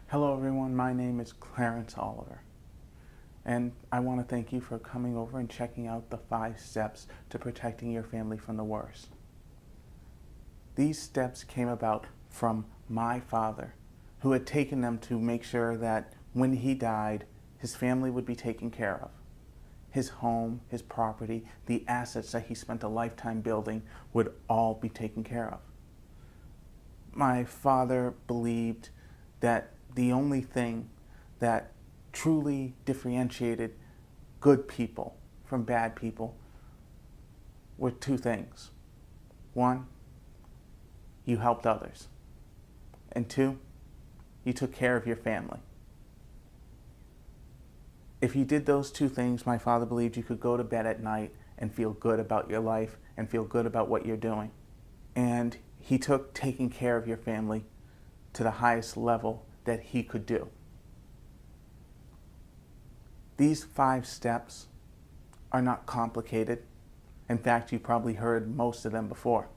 Hello everyone, my name is Clarence Oliver, and I want to thank you for coming over and checking out the 5 steps to protecting your family from the worst. These steps came about from my father, who had taken them to make sure that when he died, his family would be taken care of. His home, his property, the assets that he spent a lifetime building would all be taken care of. My father believed that the only thing that truly differentiated good people from bad people were 2 things. 1, you helped others. And 2, you took care of your family. If you did those 2 things, my father believed you could go to bed at night and feel good about your life and feel good about what you're doing. And he took taking care of your family to the highest level that he could do. These 5 steps are not complicated. In fact, you probably heard most of them before.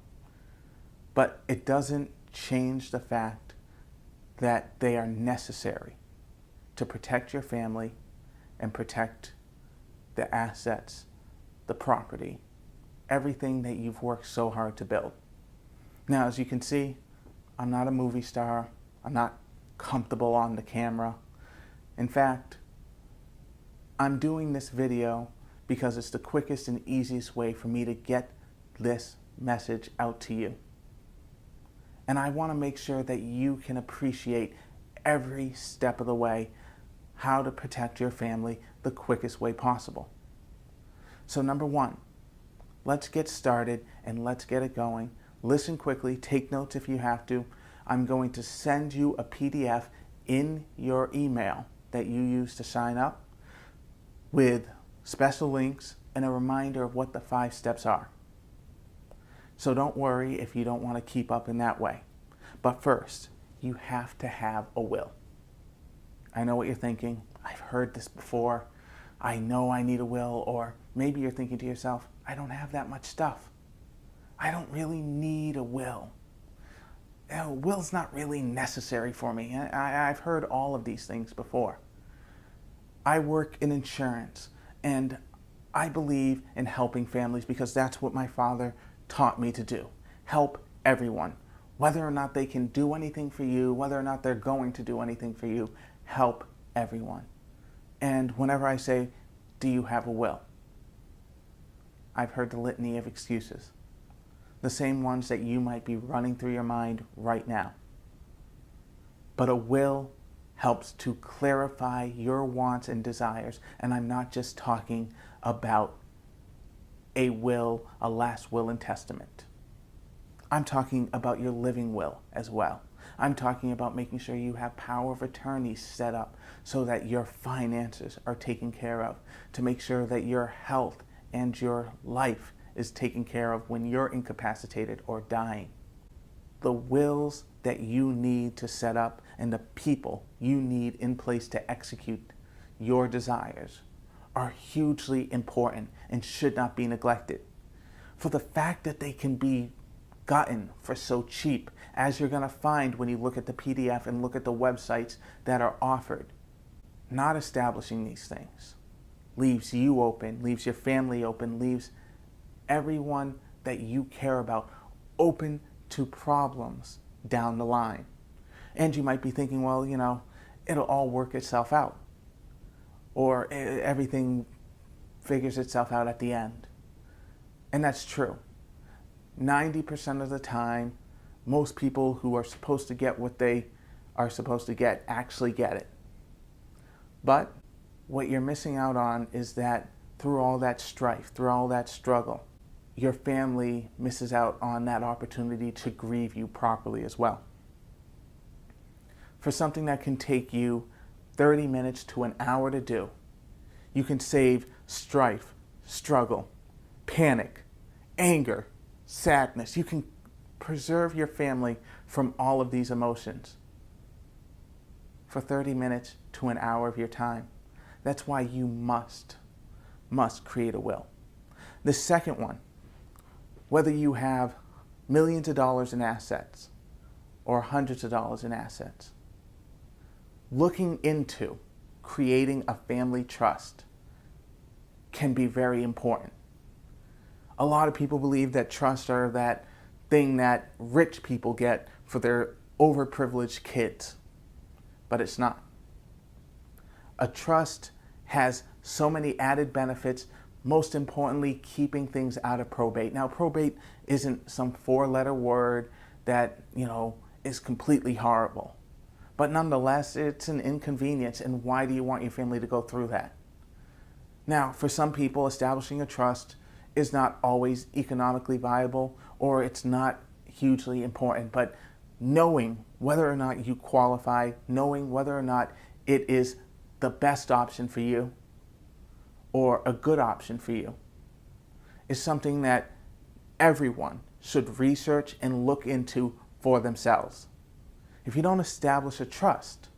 But it doesn't change the fact that they are necessary to protect your family and protect the assets, the property, everything that you've worked so hard to build. Now, as you can see, I'm not a movie star. I'm not comfortable on the camera. In fact, I'm doing this video because it's the quickest and easiest way for me to get this message out to you. And I want to make sure that you can appreciate every step of the way how to protect your family the quickest way possible. So number 1, let's get started and let's get it going. Listen quickly, take notes if you have to. I'm going to send you a PDF in your email that you use to sign up with special links and a reminder of what the 5 steps are. So don't worry if you don't want to keep up in that way. But first, you have to have a will. I know what you're thinking. I've heard this before. I know I need a will. Or maybe you're thinking to yourself, I don't have that much stuff. I don't really need a will. A will's not really necessary for me. I've heard all of these things before. I work in insurance, and I believe in helping families because that's what my father taught me to do. Help everyone. Whether or not they can do anything for you, whether or not they're going to do anything for you, help everyone. And whenever I say, do you have a will? I've heard the litany of excuses. The same ones that you might be running through your mind right now. But a will helps to clarify your wants and desires. And I'm not just talking about a will, a last will and testament. I'm talking about your living will as well. I'm talking about making sure you have power of attorney set up so that your finances are taken care of, to make sure that your health and your life is taken care of when you're incapacitated or dying. The wills that you need to set up and the people you need in place to execute your desires are hugely important and should not be neglected. For the fact that they can be gotten for so cheap, as you're going to find when you look at the PDF and look at the websites that are offered, not establishing these things leaves you open, leaves your family open, leaves everyone that you care about open to problems down the line. And you might be thinking, well, you know, it'll all work itself out, or everything figures itself out at the end. And that's true. 90% of the time, most people who are supposed to get what they are supposed to get actually get it. But what you're missing out on is that through all that strife, through all that struggle, your family misses out on that opportunity to grieve you properly as well. For something that can take you 30 minutes to an hour to do, you can save strife, struggle, panic, anger, sadness. You can preserve your family from all of these emotions for 30 minutes to an hour of your time. That's why you must create a will. The second one, whether you have millions of dollars in assets or hundreds of dollars in assets, looking into creating a family trust can be very important. A lot of people believe that trusts are that thing that rich people get for their overprivileged kids, but it's not. A trust has so many added benefits, most importantly, keeping things out of probate. Now, probate isn't some four-letter word that, is completely horrible. But nonetheless, it's an inconvenience, and why do you want your family to go through that? Now, for some people, establishing a trust is not always economically viable, or it's not hugely important, but knowing whether or not you qualify, knowing whether or not it is the best option for you or a good option for you is something that everyone should research and look into for themselves. If you don't establish a trust,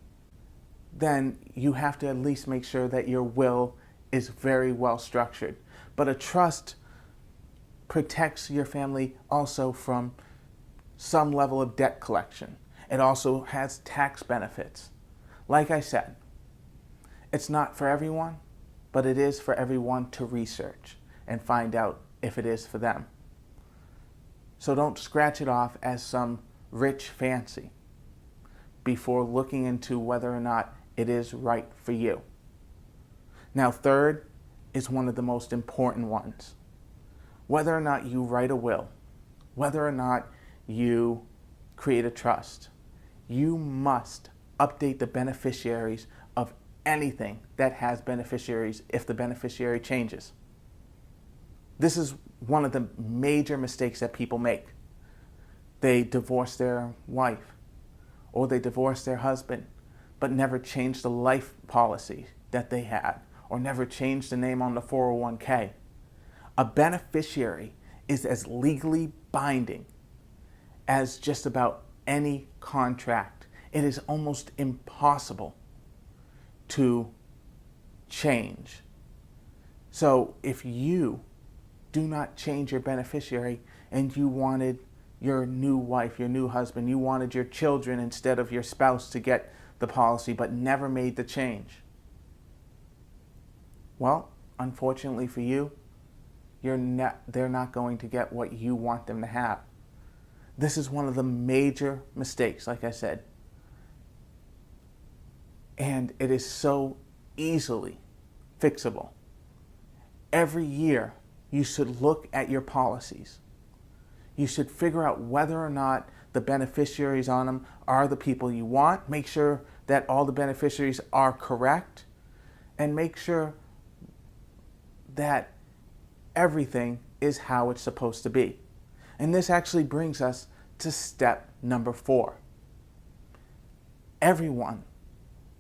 then you have to at least make sure that your will is very well structured. But a trust protects your family also from some level of debt collection. It also has tax benefits. Like I said, it's not for everyone, but it is for everyone to research and find out if it is for them. So don't scratch it off as some rich fancy before looking into whether or not it is right for you. Now, third is one of the most important ones. Whether or not you write a will, whether or not you create a trust, you must update the beneficiaries of anything that has beneficiaries if the beneficiary changes. This is one of the major mistakes that people make. They divorce their wife or they divorce their husband, but never change the life policy that they had or never change the name on the 401k. A beneficiary is as legally binding as just about any contract. It is almost impossible to change. So if you do not change your beneficiary and you wanted your new wife, your new husband, you wanted your children instead of your spouse to get the policy but never made the change, well, unfortunately for you, they're not going to get what you want them to have. This is one of the major mistakes, like I said. And it is so easily fixable. Every year, you should look at your policies. You should figure out whether or not the beneficiaries on them are the people you want. Make sure that all the beneficiaries are correct. And make sure that everything is how it's supposed to be. And this actually brings us to step number 4. Everyone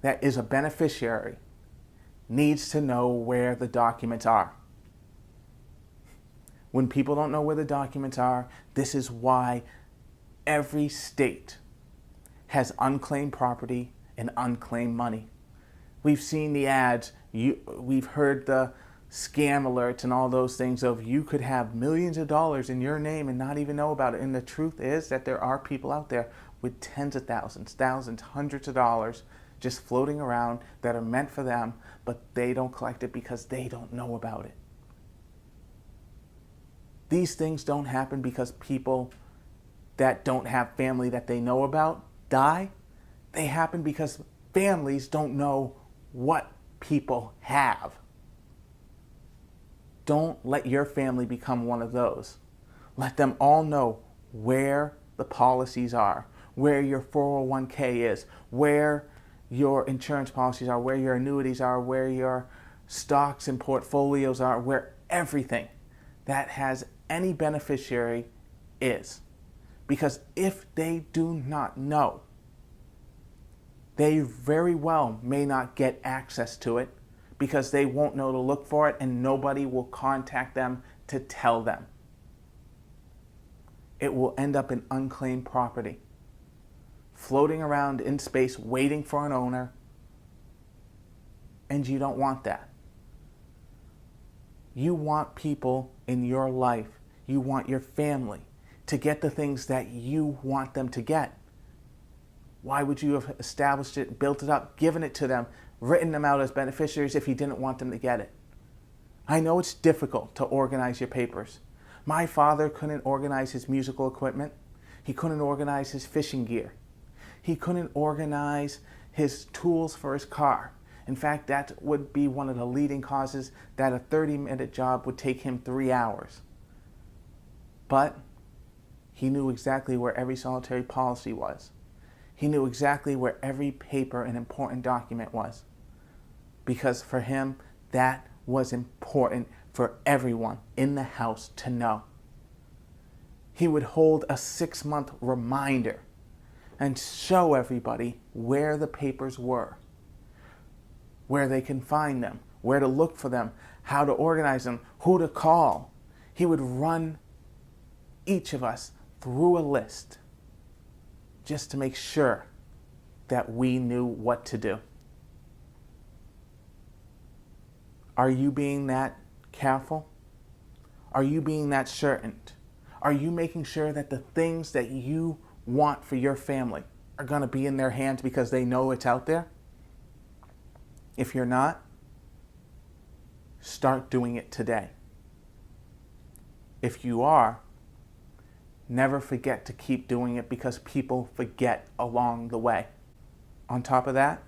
that is a beneficiary needs to know where the documents are. When people don't know where the documents are, this is why every state has unclaimed property and unclaimed money. We've seen the ads, we've heard the scam alerts and all those things of you could have millions of dollars in your name and not even know about it. And the truth is that there are people out there with tens of thousands, hundreds of dollars just floating around that are meant for them, but they don't collect it because they don't know about it. These things don't happen because people that don't have family that they know about die. They happen because families don't know what people have. Don't let your family become one of those. Let them all know where the policies are, where your 401k is, where your insurance policies are, where your annuities are, where your stocks and portfolios are, where everything that has any beneficiary is. Because if they do not know, they very well may not get access to it because they won't know to look for it and nobody will contact them to tell them. It will end up in unclaimed property, floating around in space waiting for an owner, and you don't want that. You want people in your life, you want your family to get the things that you want them to get. Why would you have established it, built it up, given it to them, written them out as beneficiaries if you didn't want them to get it? I know it's difficult to organize your papers. My father couldn't organize his musical equipment. He couldn't organize his fishing gear. He couldn't organize his tools for his car. In fact, that would be one of the leading causes that a 30-minute job would take him 3 hours. But he knew exactly where every solitary policy was. He knew exactly where every paper and important document was. Because for him, that was important for everyone in the house to know. He would hold a 6-month reminder and show everybody where the papers were, where they can find them, where to look for them, how to organize them, who to call. He would run each of us through a list just to make sure that we knew what to do. Are you being that careful? Are you being that certain? Are you making sure that the things that you want for your family are going to be in their hands because they know it's out there? If you're not, start doing it today. If you are, never forget to keep doing it because people forget along the way. On top of that,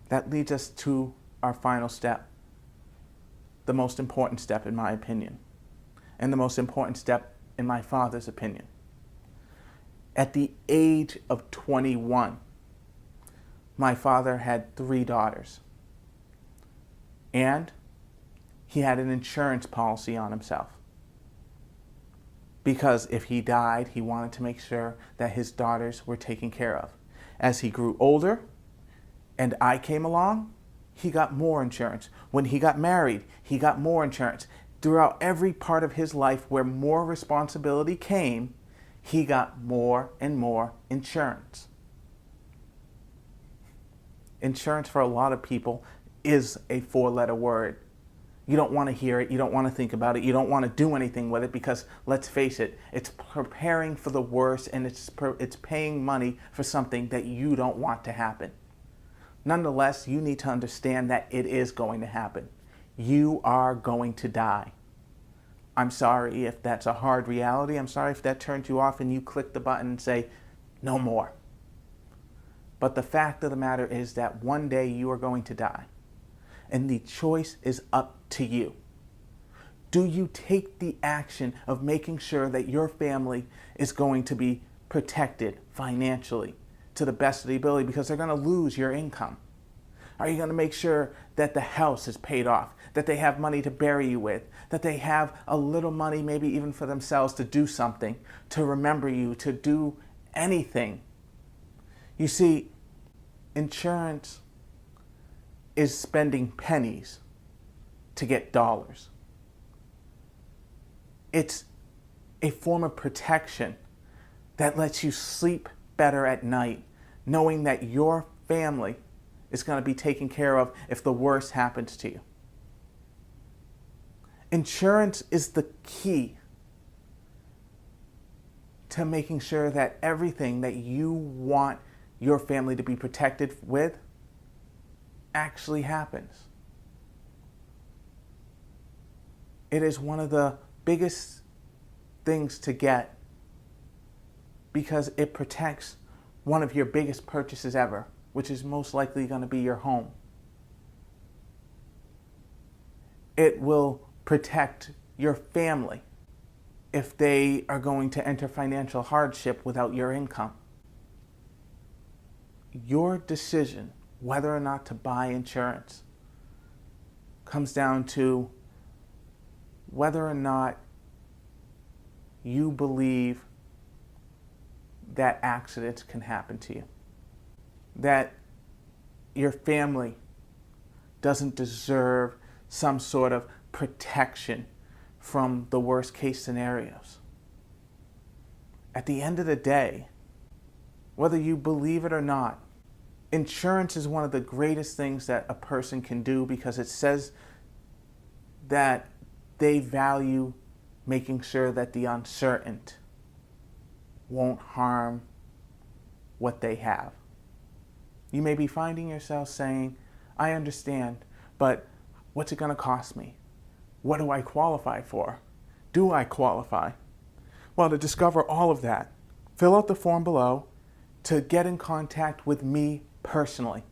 that leads us to our final step, the most important step in my opinion, and the most important step in my father's opinion. At the age of 21, my father had 3 daughters, and he had an insurance policy on himself. Because if he died, he wanted to make sure that his daughters were taken care of. As he grew older and I came along, he got more insurance. When he got married, he got more insurance. Throughout every part of his life where more responsibility came, he got more and more insurance. Insurance for a lot of people is a 4-letter word. You don't want to hear it, you don't want to think about it, you don't want to do anything with it because, let's face it, it's preparing for the worst and it's paying money for something that you don't want to happen. Nonetheless, you need to understand that it is going to happen. You are going to die. I'm sorry if that's a hard reality. I'm sorry if that turns you off and you click the button and say, no more. But the fact of the matter is that one day you are going to die. And the choice is up to you. Do you take the action of making sure that your family is going to be protected financially to the best of the ability because they're going to lose your income? Are you going to make sure that the house is paid off, that they have money to bury you with, that they have a little money maybe even for themselves to do something, to remember you, to do anything? You see, insurance is spending pennies to get dollars. It's a form of protection that lets you sleep better at night, knowing that your family is going to be taken care of if the worst happens to you. Insurance is the key to making sure that everything that you want your family to be protected with actually happens. It is one of the biggest things to get because it protects one of your biggest purchases ever, which is most likely going to be your home. It will protect your family if they are going to enter financial hardship without your income. Your decision whether or not to buy insurance comes down to whether or not you believe that accidents can happen to you, that your family doesn't deserve some sort of protection from the worst case scenarios. At the end of the day, whether you believe it or not, insurance is one of the greatest things that a person can do because it says that they value making sure that the uncertain won't harm what they have. You may be finding yourself saying, I understand, but what's it going to cost me? What do I qualify for? Do I qualify? Well, to discover all of that, fill out the form below to get in contact with me personally.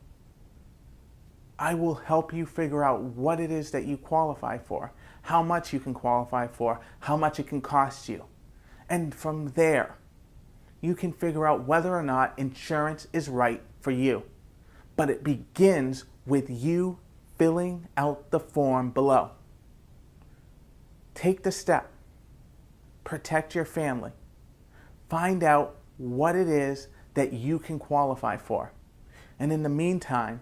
I will help you figure out what it is that you qualify for, how much you can qualify for, how much it can cost you. And from there, you can figure out whether or not insurance is right for you. But it begins with you filling out the form below. Take the step. Protect your family. Find out what it is that you can qualify for. And in the meantime,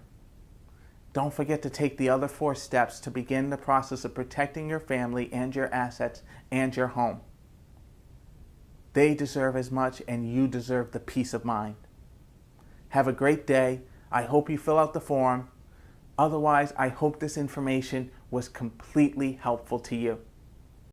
don't forget to take the other 4 steps to begin the process of protecting your family and your assets and your home. They deserve as much, and you deserve the peace of mind. Have a great day. I hope you fill out the form. Otherwise, I hope this information was completely helpful to you.